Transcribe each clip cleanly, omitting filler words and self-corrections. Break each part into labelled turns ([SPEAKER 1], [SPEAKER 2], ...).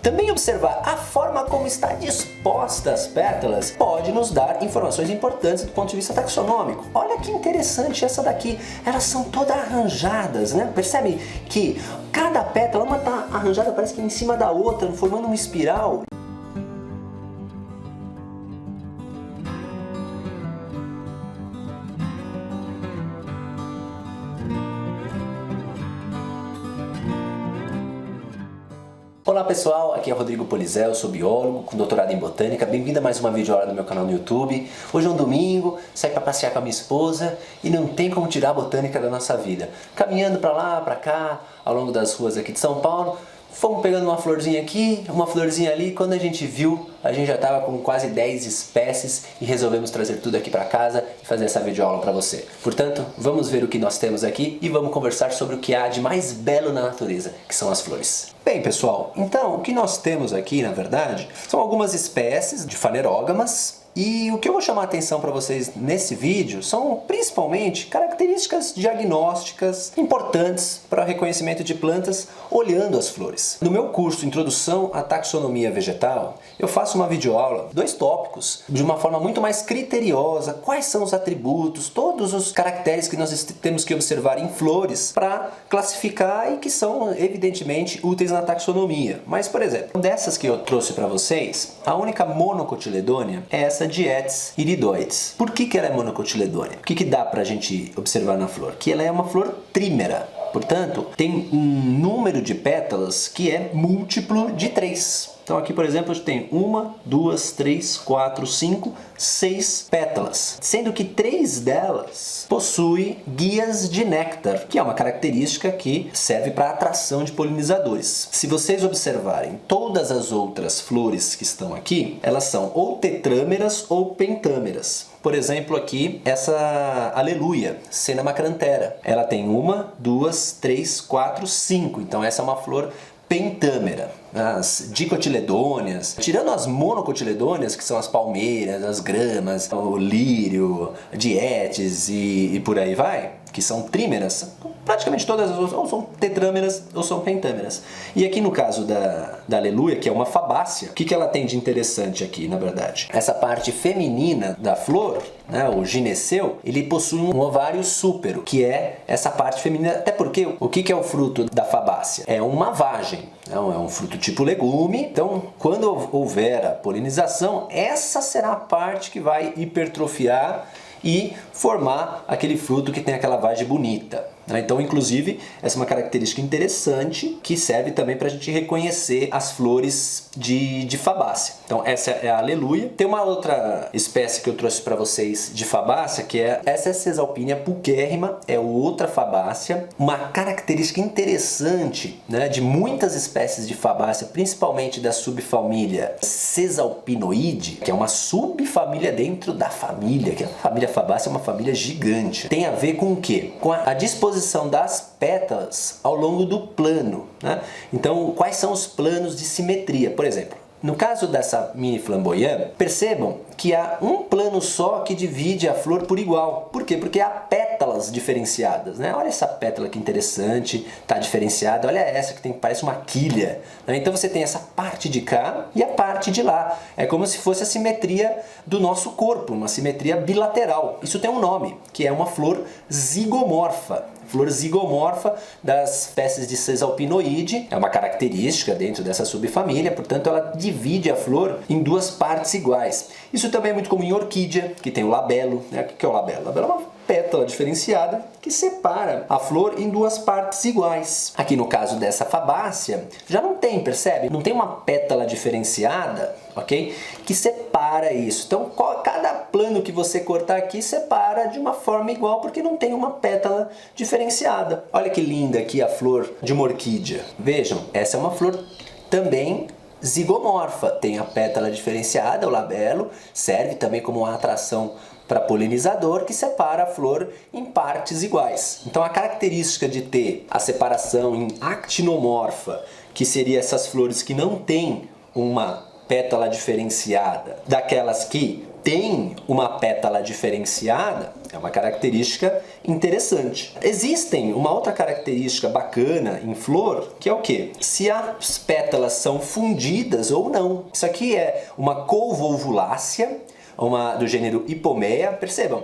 [SPEAKER 1] Também observar a forma como está disposta as pétalas pode nos dar informações importantes do ponto de vista taxonômico. Olha que interessante essa daqui, elas são todas arranjadas, né? Percebe que cada pétala, uma está arranjada parece que em cima da outra, formando uma espiral. Olá pessoal, aqui é Rodrigo Polizel, eu sou biólogo com doutorado em botânica. Bem-vindo a mais uma videoaula do meu canal no YouTube. Hoje é um domingo, saí para passear com a minha esposa e não tem como tirar a botânica da nossa vida. Caminhando para lá, para cá, ao longo das ruas aqui de São Paulo, fomos pegando uma florzinha aqui, uma florzinha ali. Quando a gente viu, a gente já estava com quase 10 espécies e resolvemos trazer tudo aqui para casa e fazer essa videoaula para você. Portanto, vamos ver o que nós temos aqui e vamos conversar sobre o que há de mais belo na natureza, que são as flores. Bem pessoal, então o que nós temos aqui na verdade são algumas espécies de fanerógamas. E o que eu vou chamar a atenção para vocês nesse vídeo são principalmente características diagnósticas importantes para o reconhecimento de plantas olhando as flores. No meu curso Introdução à Taxonomia Vegetal, eu faço uma videoaula, 2 tópicos, de uma forma muito mais criteriosa, quais são os atributos, todos os caracteres que nós temos que observar em flores para classificar e que são evidentemente úteis na taxonomia. Mas, por exemplo, dessas que eu trouxe para vocês, a única monocotiledônea é essa Dietes iridoides. Por que ela é monocotiledônea? O que dá pra gente observar na flor? Que ela é uma flor trímera. Portanto, tem um número de pétalas que é múltiplo de 3. Então aqui, por exemplo, a gente tem 1, 2, 3, 4, 5, 6 pétalas. Sendo que 3 delas possuem guias de néctar, que é uma característica que serve para atração de polinizadores. Se vocês observarem todas as outras flores que estão aqui, elas são ou tetrâmeras ou pentâmeras. Por exemplo, aqui, essa aleluia, Senamacranthera. Ela tem 1, 2, 3, 4, 5. Então essa é uma flor pentâmera. As dicotiledôneas, tirando as monocotiledôneas, que são as palmeiras, as gramas, o lírio, dietes e por aí vai, que são trímeras, praticamente todas ou são tetrâmeras ou são pentâmeras. E aqui no caso da aleluia, que é uma fabácea, o que ela tem de interessante aqui, na verdade? Essa parte feminina da flor, né, o gineceu, ele possui um ovário súpero, que é essa parte feminina, até porque o que é o fruto da fabácea? É uma vagem, não é um fruto tipo legume. Então, quando houver a polinização, essa será a parte que vai hipertrofiar e formar aquele fruto que tem aquela vagem bonita. Então, inclusive, essa é uma característica interessante que serve também para a gente reconhecer as flores de fabácea. Então, essa é a aleluia. Tem uma outra espécie que eu trouxe para vocês de fabácea, que é essa Caesalpinia pulquérrima, é outra fabácea. Uma característica interessante, né, de muitas espécies de fabácea, principalmente da subfamília Caesalpinoide, que é uma subfamília dentro da família, que a família fabácea é uma família gigante. Tem a ver com o quê? Com a disposição das pétalas ao longo do plano, né? Então, quais são os planos de simetria? Por exemplo, no caso dessa mini flamboyant, percebam que há um plano só que divide a flor por igual. Por quê? Porque há pétalas diferenciadas, né? Olha essa pétala que interessante, está diferenciada. Olha essa que parece uma quilha, né? Então você tem essa parte de cá e a parte de lá. É como se fosse a simetria do nosso corpo, uma simetria bilateral. Isso tem um nome, que é uma flor zigomorfa. Flor zigomorfa das espécies de Caesalpinoide, é uma característica dentro dessa subfamília, portanto ela divide a flor em 2 partes iguais. Isso também é muito comum em orquídea, que tem o labelo, né? O que é o labelo? O labelo é uma pétala diferenciada que separa a flor em 2 partes iguais. Aqui no caso dessa fabácea, já não tem, percebe? Não tem uma pétala diferenciada, ok? Que separa isso. Então, cada plano que você cortar aqui separa de uma forma igual, porque não tem uma pétala diferenciada. Olha que linda aqui a flor de uma orquídea. Vejam, essa é uma flor também zigomorfa. Tem a pétala diferenciada, o labelo, serve também como uma atração para polinizador que separa a flor em partes iguais. Então a característica de ter a separação em actinomorfa, que seria essas flores que não têm uma pétala diferenciada, daquelas que tem uma pétala diferenciada, é uma característica interessante. Existem uma outra característica bacana em flor, que é o quê? Se as pétalas são fundidas ou não. Isso aqui é uma covolvulácea, do gênero Hipomea. Percebam,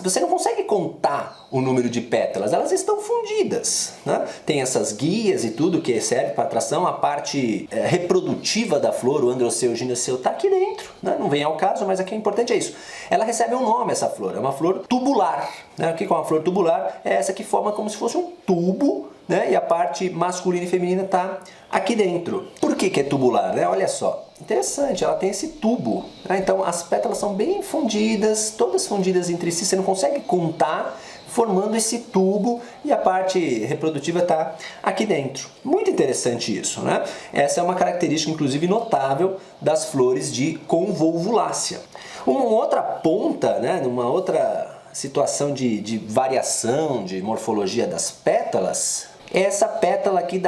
[SPEAKER 1] você não consegue contar o número de pétalas, elas estão fundidas, né? Tem essas guias e tudo que serve para atração, a parte reprodutiva da flor, o androceu, o gineceu, está aqui dentro, né? Não vem ao caso, mas aqui o importante é isso. Ela recebe um nome, essa flor, é uma flor tubular, né? O que é uma flor tubular? É essa que forma como se fosse um tubo, né? E a parte masculina e feminina está aqui dentro. Por que é tubular, né? Olha só, interessante, ela tem esse tubo, né? Então as pétalas são bem fundidas, todas fundidas entre si, você não consegue contar, formando esse tubo, e a parte reprodutiva está aqui dentro. Muito interessante isso, né? Essa é uma característica, inclusive, notável das flores de convolvulácea. Uma outra ponta, né? Numa outra situação de variação de morfologia das pétalas, é essa pétala aqui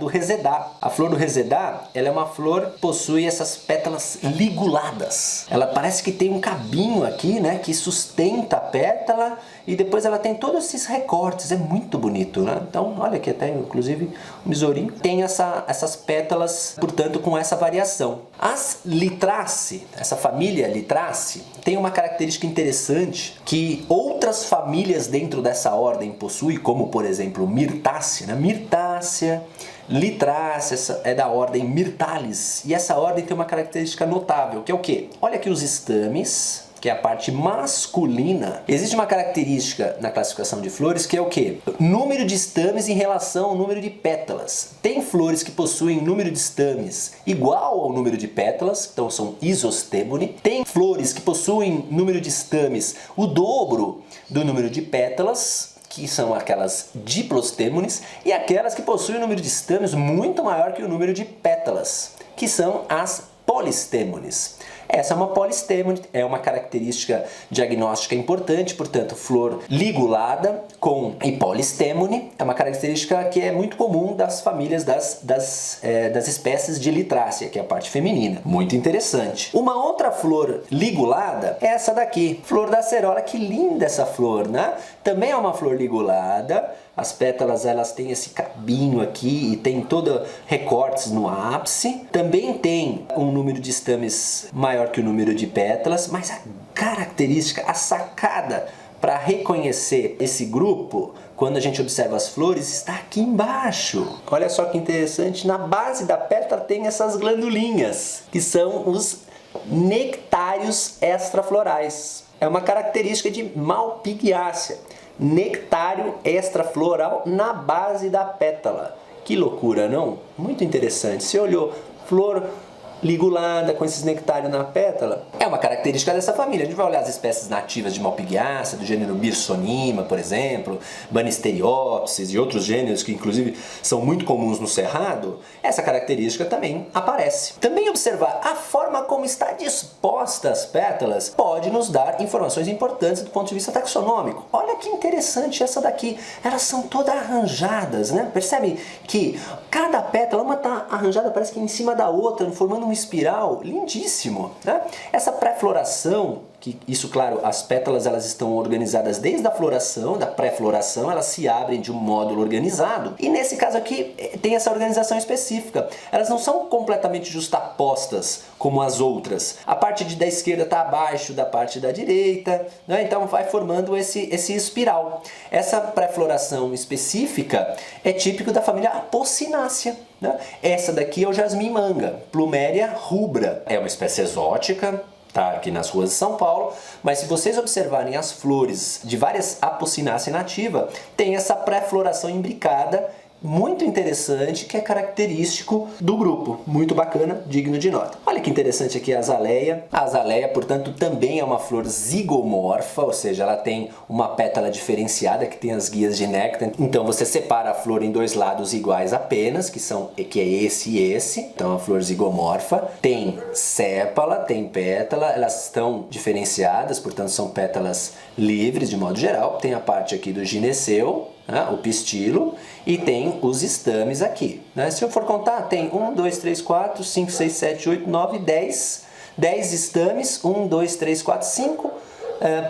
[SPEAKER 1] do resedá. A flor do resedá, ela é uma flor que possui essas pétalas liguladas. Ela parece que tem um cabinho aqui, né, que sustenta a pétala, e depois ela tem todos esses recortes. É muito bonito, né? Então, olha aqui até, inclusive, o besourinho tem essas pétalas, portanto, com essa variação. As Litráceae, essa família Litráceae, tem uma característica interessante que outras famílias dentro dessa ordem possuem, como, por exemplo, Myrtaceae, né? Myrtácea, Litrácea é da ordem Myrtales, e essa ordem tem uma característica notável, que é o quê? Olha aqui os estames, que é a parte masculina. Existe uma característica na classificação de flores que é o quê? Número de estames em relação ao número de pétalas. Tem flores que possuem número de estames igual ao número de pétalas, então são isostemone. Tem flores que possuem número de estames o dobro do número de pétalas, que são aquelas diplostemônes, e aquelas que possuem um número de estames muito maior que o número de pétalas, que são as polistêmones. Essa é uma polistêmone, é uma característica diagnóstica importante, portanto, flor ligulada e polistêmone é uma característica que é muito comum das famílias das espécies de Litrácea, que é a parte feminina. Muito interessante. Uma outra flor ligulada é essa daqui, flor da acerola. Que linda essa flor, né? Também é uma flor ligulada. As pétalas, elas têm esse cabinho aqui e tem todo recortes no ápice. Também tem um número de estames maior que o número de pétalas, mas a característica, a sacada para reconhecer esse grupo, quando a gente observa as flores, está aqui embaixo. Olha só que interessante, na base da pétala tem essas glandulinhas, que são os nectários extraflorais. É uma característica de Malpighiaceae. Nectário extrafloral na base da pétala. Que loucura, não? Muito interessante. Você olhou, flor ligulada com esses nectários na pétala, é uma característica dessa família. A gente vai olhar as espécies nativas de Malpighiaceae, do gênero Myrsoníma, por exemplo, Banisteriopsis e outros gêneros que inclusive são muito comuns no cerrado. Essa característica também aparece. Também observar a forma como está disposta as pétalas pode nos dar informações importantes do ponto de vista taxonômico. Olha que interessante essa daqui. Elas são todas arranjadas, né? Percebe que cada pétala, uma está arranjada, parece que em cima da outra, formando uma espiral, lindíssimo, né? Essa pré-floração, que isso, claro, as pétalas elas estão organizadas desde a floração, da pré-floração, elas se abrem de um módulo organizado, e nesse caso aqui tem essa organização específica. Elas não são completamente justapostas como as outras. A parte da esquerda está abaixo da parte da direita, né? Então vai formando esse espiral. Essa pré-floração específica é típico da família Apocynaceae, né? Essa daqui é o jasmim manga, Plumeria rubra. É uma espécie exótica, tá aqui nas ruas de São Paulo, mas se vocês observarem as flores de várias Apocynaceae nativa, tem essa pré-floração imbricada, muito interessante, que é característico do grupo. Muito bacana, digno de nota. Olha que interessante aqui a azaleia. A azaleia, portanto, também é uma flor zigomorfa, ou seja, ela tem uma pétala diferenciada, que tem as guias de néctar. Então você separa a flor em dois lados iguais apenas, que é esse e esse. Então a flor zigomorfa tem sépala, tem pétala, elas estão diferenciadas, portanto são pétalas livres de modo geral. Tem a parte aqui do gineceu, o pistilo, e tem os estames aqui, né? Se eu for contar, tem 1, 2, 3, 4, 5, 6, 7, 8, 9, 10 10 estames, 1, 2, 3, 4, 5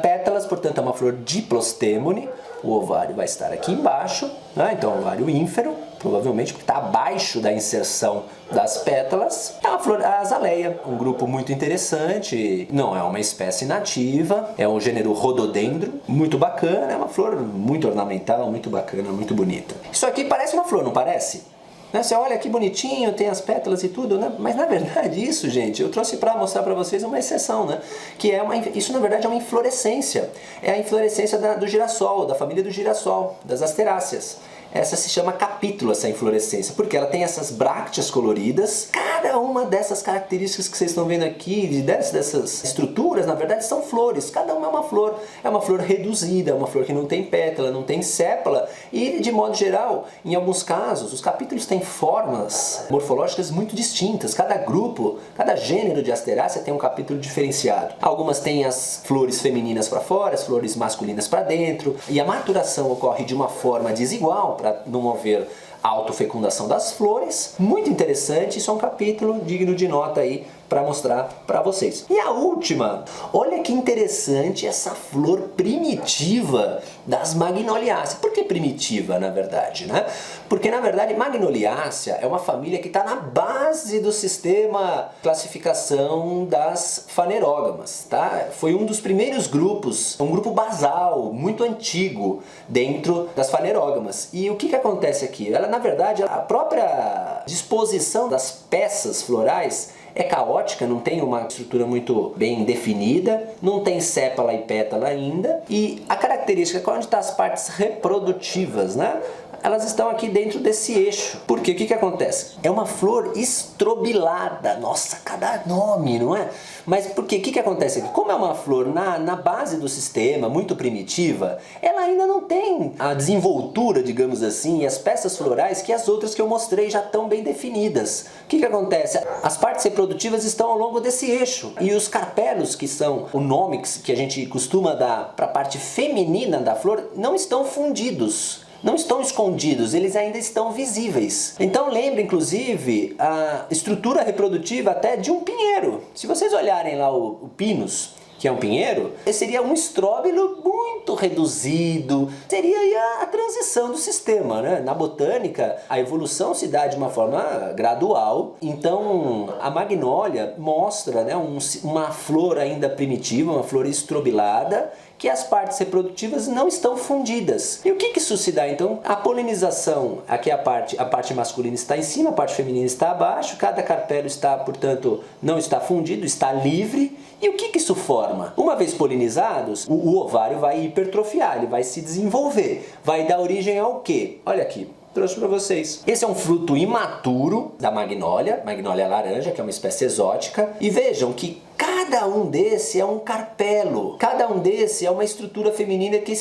[SPEAKER 1] pétalas, portanto é uma flor diplostemone. O ovário vai estar aqui embaixo, né? Então ovário ínfero, provavelmente porque está abaixo da inserção das pétalas. É uma flor azaleia, um grupo muito interessante, não é uma espécie nativa, é o gênero Rhododendron, muito bacana, é uma flor muito ornamental, muito bacana, muito bonita. Isso aqui parece uma flor, não parece? Você olha que bonitinho, tem as pétalas e tudo, né? Mas na verdade isso, gente, eu trouxe para mostrar para vocês uma exceção, né? Que é isso na verdade é uma inflorescência. É a inflorescência do girassol, da família do girassol, das asteráceas. Essa se chama capítulo, essa inflorescência, porque ela tem essas brácteas coloridas. Cada uma dessas características que vocês estão vendo aqui, dessas estruturas, na verdade são flores. Cada uma é uma flor. É uma flor reduzida, é uma flor que não tem pétala, não tem sépala. E, de modo geral, em alguns casos, os capítulos têm formas morfológicas muito distintas. Cada grupo, cada gênero de asterácea tem um capítulo diferenciado. Algumas têm as flores femininas para fora, as flores masculinas para dentro. E a maturação ocorre de uma forma desigual, para não haver autofecundação das flores. Muito interessante, isso é um capítulo digno de nota aí para mostrar para vocês. E a última, olha que interessante essa flor primitiva das Magnoliaceae. Por que primitiva, na verdade, né? Porque, na verdade, Magnoliaceae é uma família que está na base do sistema classificação das fanerógamas, tá? Foi um dos primeiros grupos, um grupo basal, muito antigo, dentro das fanerógamas. E o que acontece aqui? Ela, na verdade, a própria disposição das peças florais é caótica, não tem uma estrutura muito bem definida, não tem sépala e pétala ainda, e a característica é onde estão as partes reprodutivas, né? Elas estão aqui dentro desse eixo. Porque o que acontece? É uma flor estrobilada. Nossa, cada nome, não é? Mas por quê? O que acontece aqui? Como é uma flor na base do sistema, muito primitiva, ela ainda não tem a desenvoltura, digamos assim, e as peças florais que as outras que eu mostrei já estão bem definidas. O que acontece? As partes reprodutivas estão ao longo desse eixo. E os carpelos, que são o nome que a gente costuma dar para a parte feminina da flor, não estão fundidos. Não estão escondidos, eles ainda estão visíveis. Então lembra, inclusive, a estrutura reprodutiva até de um pinheiro. Se vocês olharem lá o pinus, que é um pinheiro, esse seria um estróbilo muito reduzido. Seria aí a transição do sistema, né? Na botânica, a evolução se dá de uma forma gradual. Então, a magnólia mostra, né, uma flor ainda primitiva, uma flor estrobilada, que as partes reprodutivas não estão fundidas. E o que isso se dá? Então, a polinização, aqui a parte masculina está em cima, a parte feminina está abaixo, cada carpelo está, portanto, não está fundido, está livre. E o que isso forma? Uma vez polinizados, o ovário vai hipertrofiar, ele vai se desenvolver. Vai dar origem ao quê? Olha aqui. Trouxe para vocês. Esse é um fruto imaturo da magnólia laranja, que é uma espécie exótica. E vejam que cada um desse é um carpelo. Cada um desse é uma estrutura feminina que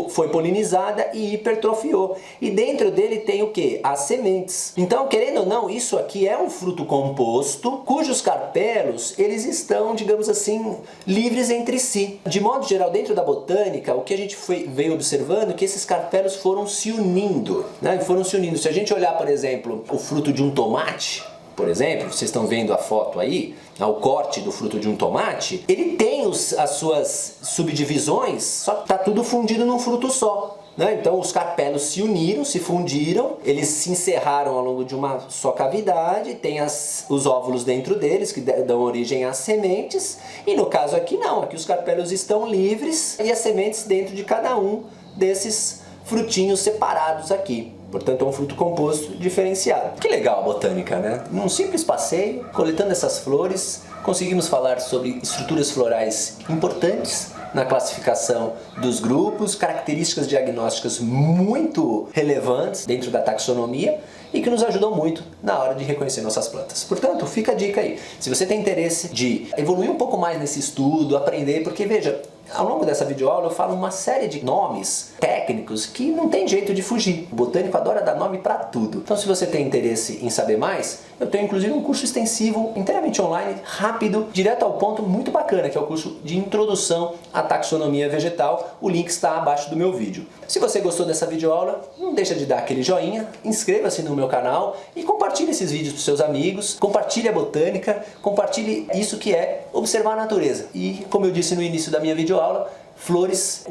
[SPEAKER 1] foi polinizada e hipertrofiou. E dentro dele tem o quê? As sementes. Então, querendo ou não, isso aqui é um fruto composto, cujos carpelos, eles estão, digamos assim, livres entre si. De modo geral, dentro da botânica, o que a gente veio observando é que esses carpelos foram se unindo, né? Se a gente olhar, por exemplo, o fruto de um tomate, por exemplo, vocês estão vendo a foto aí, o corte do fruto de um tomate, ele tem as suas subdivisões, só que está tudo fundido num fruto só. Né? Então os carpelos se uniram, se fundiram, eles se encerraram ao longo de uma só cavidade, tem os óvulos dentro deles que dão origem às sementes, e no caso aqui não, aqui os carpelos estão livres e as sementes dentro de cada um desses frutinhos separados aqui. Portanto, é um fruto composto diferenciado. Que legal a botânica, né? Num simples passeio, coletando essas flores, conseguimos falar sobre estruturas florais importantes na classificação dos grupos, características diagnósticas muito relevantes dentro da taxonomia e que nos ajudam muito na hora de reconhecer nossas plantas. Portanto, fica a dica aí. Se você tem interesse de evoluir um pouco mais nesse estudo, aprender, porque veja, Ao longo dessa videoaula eu falo uma série de nomes técnicos que não tem jeito de fugir. O botânico adora dar nome para tudo. Então se você tem interesse em saber mais, eu tenho inclusive um curso extensivo, inteiramente online, rápido, direto ao ponto, muito bacana, que é o curso de Introdução à Taxonomia Vegetal. O link está abaixo do meu vídeo. Se você gostou dessa videoaula, não deixa de dar aquele joinha, inscreva-se no meu canal e compartilhe esses vídeos para seus amigos, compartilhe a botânica, compartilhe isso que é observar a natureza. E como eu disse no início da minha videoaula, flores,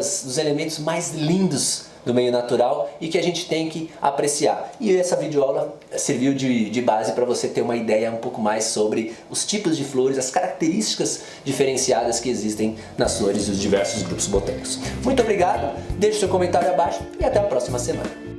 [SPEAKER 1] dos elementos mais lindos do meio natural e que a gente tem que apreciar. E essa videoaula serviu de base para você ter uma ideia um pouco mais sobre os tipos de flores, as características diferenciadas que existem nas flores dos diversos grupos botânicos. Muito obrigado, deixe seu comentário abaixo e até a próxima semana.